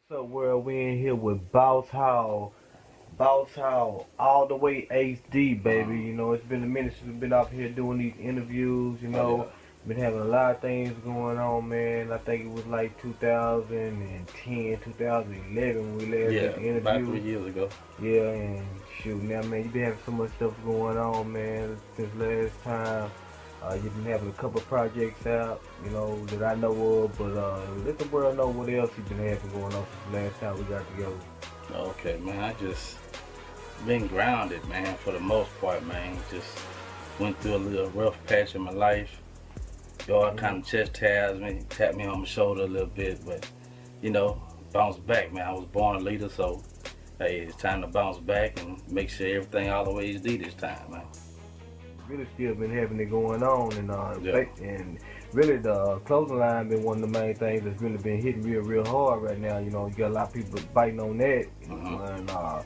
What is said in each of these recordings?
What's up, world? We in here with BossHall, all the way HD, baby. You know, it's been a minute since we've been out here doing these interviews. You know, been having a lot of things going on, man. I think it was like 2010, 2011 when we last did the interview. About 3 years ago. Yeah, and shoot, now, man, you been having so much stuff going on, man, since last time. You've been having a couple of projects out, you know, that I know of, but let the world know what else you've been having going on since the last time we got together. Okay, man, I just been grounded, man, for the most part, man. Just went through a little rough patch in my life. God kind of chastised me, tapped me on my shoulder a little bit, but, you know, bounced back, man. I was born a leader, so, hey, it's time to bounce back and make sure everything all the way HD this time, man. Really still been having it going on, and and really the clothing line been one of the main things that's really been hitting real hard right now. You know, you got a lot of people biting on that, and I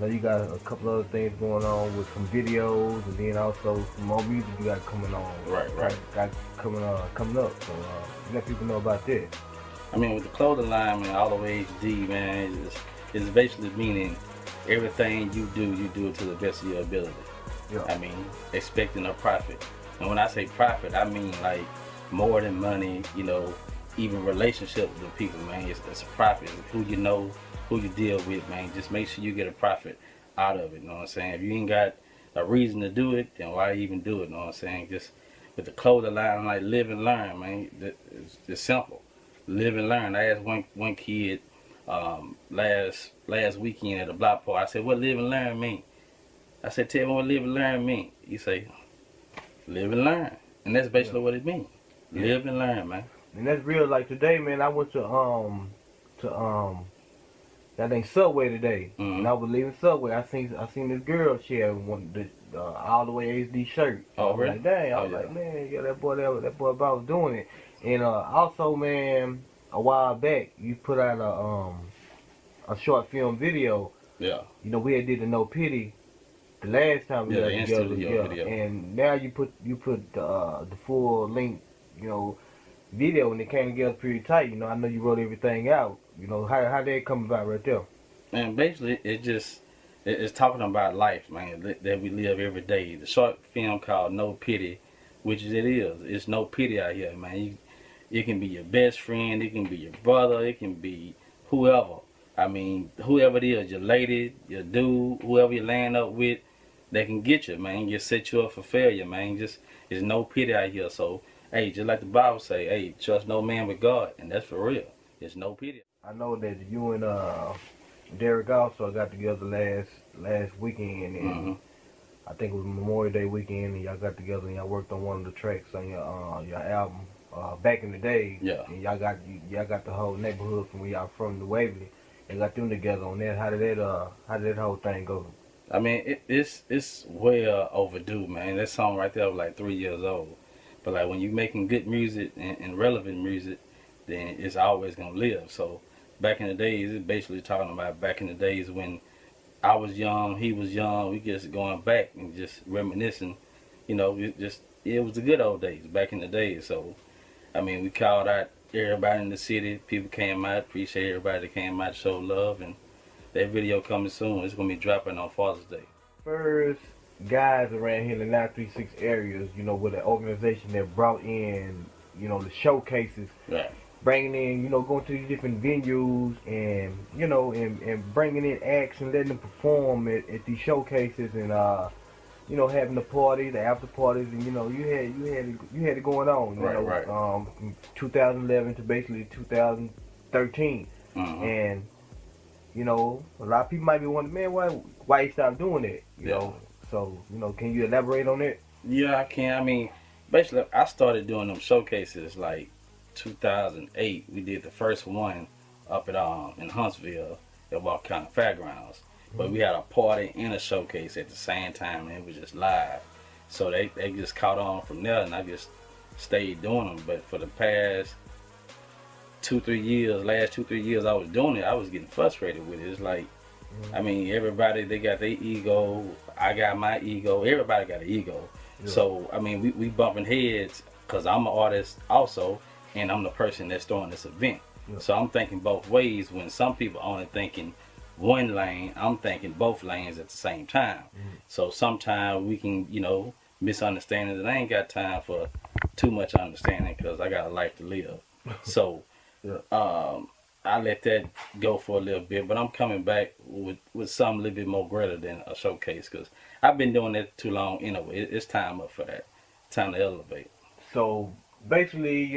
know you got a couple other things going on with some videos, and then also some more music you got coming on. Right. Got coming up. So let people know about that. I mean, with the clothing line, man, all the way HD, man, it's basically meaning everything you do it to the best of your ability. Yeah. I mean, expecting a profit. And when I say profit, I mean like more than money, you know, even relationships with people, man. It's a profit. It's who you know, who you deal with, man. Just make sure you get a profit out of it, you know what I'm saying? If you ain't got a reason to do it, then why even do it, you know what I'm saying? Just with the clothing line, like live and learn, man. It's simple. Live and learn. I asked one kid last weekend at a block party, I said, what live and learn mean? I said, tell me what live and learn mean. You say, live and learn. And that's basically what it means. Live and learn, man. And that's real. Like today, man, I went to that ain't Subway today. And I was leaving Subway. I seen this girl, she had one the All the Way HD shirt. Oh, I was really? like, dang, I was like, man, yeah, that boy about doing it. And also, man, a while back you put out a short film video. Yeah. You know, we had did the No Pity the last time we got together, video. And now you put the full length, you know, video, and it came together pretty tight. You know, I know you wrote everything out. You know, how that come about right there? And basically, it's talking about life, man, that we live every day. The short film called No Pity, which it is. It's no pity out here, man. It can be your best friend, it can be your brother, it can be whoever. I mean, whoever it is, your lady, your dude, whoever you're laying up with, they can get you, man. Just set you up for failure, man. Just, there's no pity out here. So, hey, just like the Bible say, hey, trust no man but God. And that's for real. There's no pity. I know that you and Derek also got together last weekend, and I think it was Memorial Day weekend, and y'all got together and y'all worked on one of the tracks on your album back in the day. Yeah. And y'all got the whole neighborhood from where y'all from, the Waverly, and got them together on that. How did that whole thing go? I mean, it's way overdue, man. That song right there was like 3 years old. But like when you making good music and relevant music, then it's always gonna live. So back in the days, it's basically talking about back in the days when I was young, he was young. We just going back and just reminiscing. You know, it was the good old days back in the days. So I mean, we called out everybody in the city. People came out. Appreciate everybody that came out to show love. And that video coming soon. It's going to be dropping on Father's Day. First guys around here in the 936 areas, you know, with an organization that brought in, you know, the showcases. Right. Bringing in, you know, going to these different venues and, you know, and bringing in acts and letting them perform at these showcases and, you know, having the parties, the after parties, and, you know, you had it going on, you know, from 2011 to basically 2013. And, you know, a lot of people might be wondering, man, why you stop doing it? You know, so, you know, can you elaborate on that? Yeah, I can. I mean, basically, I started doing them showcases like 2008. We did the first one up at in Huntsville at Walker County Fairgrounds. But we had a party and a showcase at the same time, and it was just live. So they just caught on from there, and I just stayed doing them. But for the past 2-3 years, last 2-3 years I was doing it, I was getting frustrated with it. It's like, I mean, everybody, they got their ego, I got my ego, everybody got an ego. Yeah. So, I mean, we bumping heads because I'm an artist also, and I'm the person that's throwing this event. Yeah. So I'm thinking both ways. When some people only thinking one lane, I'm thinking both lanes at the same time. So sometimes we can, misunderstanding that I ain't got time for too much understanding because I got a life to live. So Yeah. I let that go for a little bit, but I'm coming back with something a little bit more greater than a showcase because I've been doing that too long anyway. It's time up for that. Time to elevate. So basically,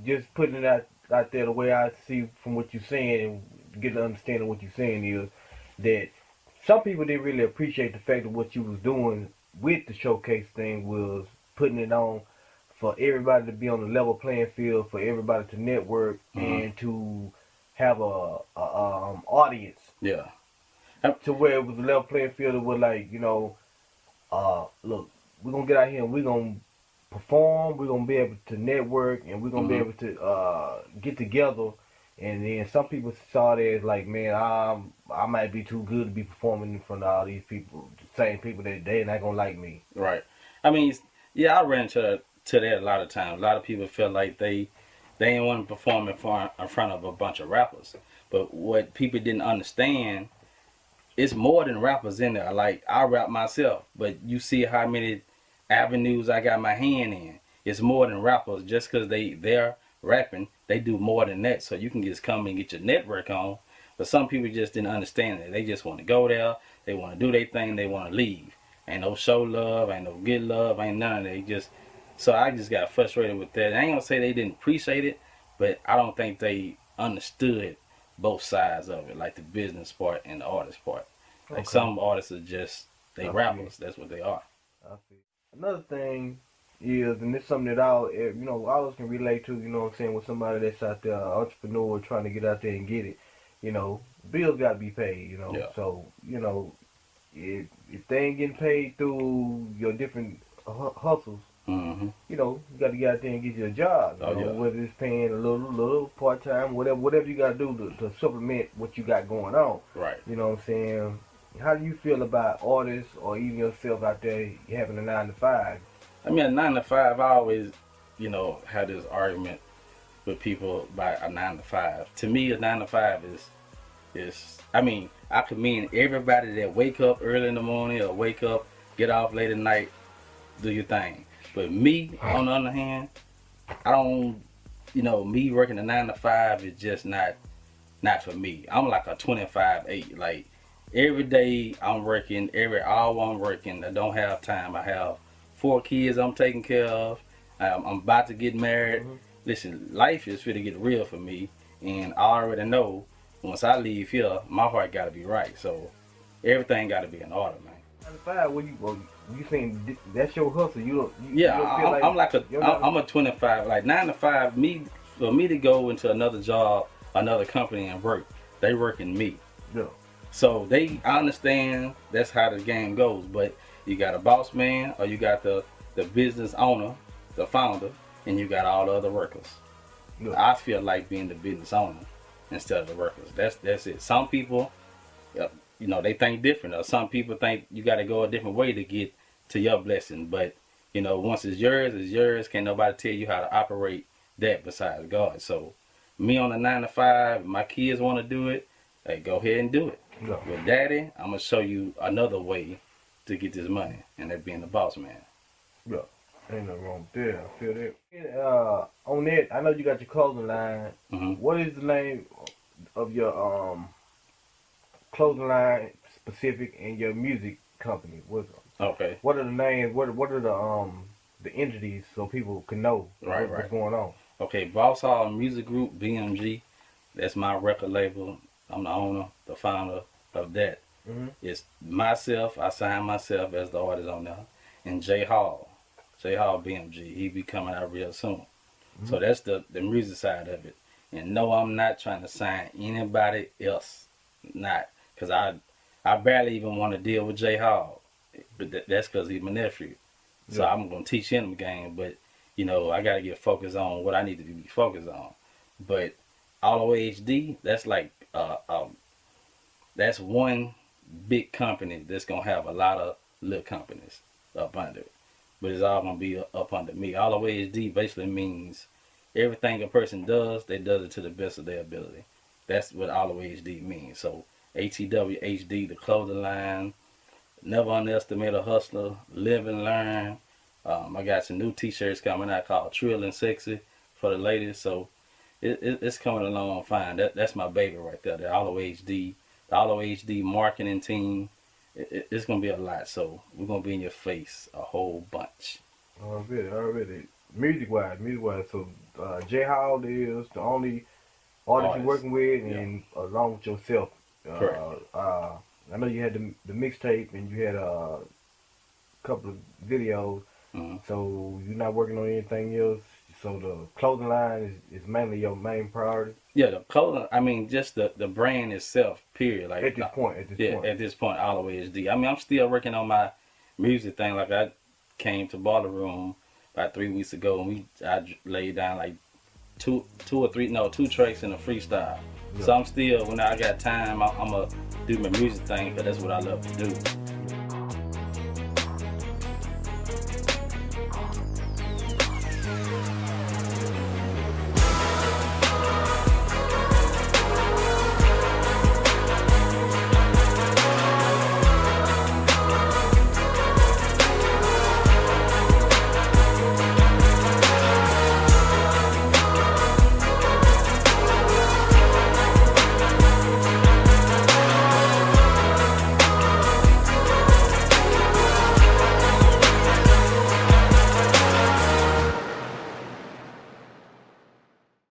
just putting it out there the way I see from what you're saying and get an understanding of what you're saying is that some people didn't really appreciate the fact that what you was doing with the showcase thing was putting it on for everybody to be on the level playing field, for everybody to network and to have a audience. Yeah. To where it was a level playing field. It was like, look, we're gonna get out here and we're gonna perform, we're gonna be able to network, and we're gonna be able to get together. And then some people saw it as like, man, I might be too good to be performing in front of all these people, the same people that they're not gonna like me. Right. I mean, yeah, I ran into that a lot of times. A lot of people feel like they didn't want to perform in front of a bunch of rappers. But what people didn't understand, it's more than rappers in there. Like, I rap myself, but you see how many avenues I got my hand in. It's more than rappers. Just because they're rapping, they do more than that. So you can just come and get your network on. But some people just didn't understand it. They just want to go there. They want to do their thing. They want to leave. Ain't no show love. Ain't no get love. Ain't none of that. So I just got frustrated with that. I ain't gonna say they didn't appreciate it, but I don't think they understood both sides of it, like the business part and the artist part. Like, some artists are just, they rappers. That's what they are. I see. Another thing is, and it's something that all of us can relate to, what I'm saying, with somebody that's out there, entrepreneur, trying to get out there and get it, bills got to be paid, Yeah. So, if they ain't getting paid through your different hustles, you got to get out there and get you a job, whether it's paying a little part-time, whatever you got to do to supplement what you got going on. Right. You know what I'm saying? How do you feel about artists or even yourself out there having a 9-to-5? I mean, a 9-to-5, I always, had this argument with people about a 9-to-5. To me, a 9-to-5 is, I mean, I commend everybody that wake up early in the morning or wake up, get off late at night, do your thing. But me, on the other hand, I don't, me working a 9-to-5 is just not for me. I'm like a 25/8. Like, every day I'm working, every hour I'm working. I don't have time. I have 4 kids I'm taking care of. I'm about to get married. Listen, life is finna get real for me, and I already know once I leave here, my heart gotta be right. So everything gotta be in order, man. 9-to-5, you saying that's your hustle? I'm a 25. Like, 9-to-5, for me to go into another job, another company and work, they working me. Yeah. So I understand that's how the game goes, but you got a boss man, or you got the business owner, the founder, and you got all the other workers. Yeah. I feel like being the business owner instead of the workers. That's it. Some people, they think different, or some people think you got to go a different way to get to your blessing. But once it's yours. Can't nobody tell you how to operate that besides God. So me on the 9-to-5, my kids want to do it. Hey, go ahead and do it. Yeah. But daddy, I'm gonna show you another way to get this money, and that being the boss man. Yeah, ain't nothing wrong with that. I feel that. On that, I know you got your clothing line. What is the name of your clothing line specific and your music company? Okay. What are the names? What are the entities so people can know what's going on? Okay, BossHall Music Group, BMG. That's my record label. I'm the owner, the founder of that. It's myself. I signed myself as the artist on there. And J Hall BMG. He be coming out real soon. So that's the music side of it. And no, I'm not trying to sign anybody else. Not. Because I barely even want to deal with J Hall. But that's because he's my nephew. So I'm going to teach him the game. But, I got to get focused on what I need to be focused on. But ALLTheWayHD, that's like, that's one big company that's going to have a lot of little companies up under it. But it's all going to be up under me. ALLTheWayHD basically means everything a person does, they does it to the best of their ability. That's what ALLTheWayHD means. So ALLTheWayHD, the clothing line. Never underestimate a hustler. Live and learn. I got some new T-shirts coming out called Trill and Sexy for the ladies. So it's coming along fine. That's my baby right there. The ALLTheWayHD, the ALLTheWayHD marketing team. It's gonna be a lot. So we're gonna be in your face a whole bunch. Already. Music-wise. So J Hall is the only artist you're working with, and along with yourself. Correct. I know you had the mixtape and you had a couple of videos. So you're not working on anything else. So the clothing line is mainly your main priority. Yeah, the clothing. I mean, just the brand itself. Period. Like at this point. At this point, ALLTheWayHD. I mean, I'm still working on my music thing. Like I came to Baller Room about 3 weeks ago, and I laid down like two tracks and a freestyle. Yeah. So I'm still, when I got time, I'm gonna do my music thing, because that's what I love to do.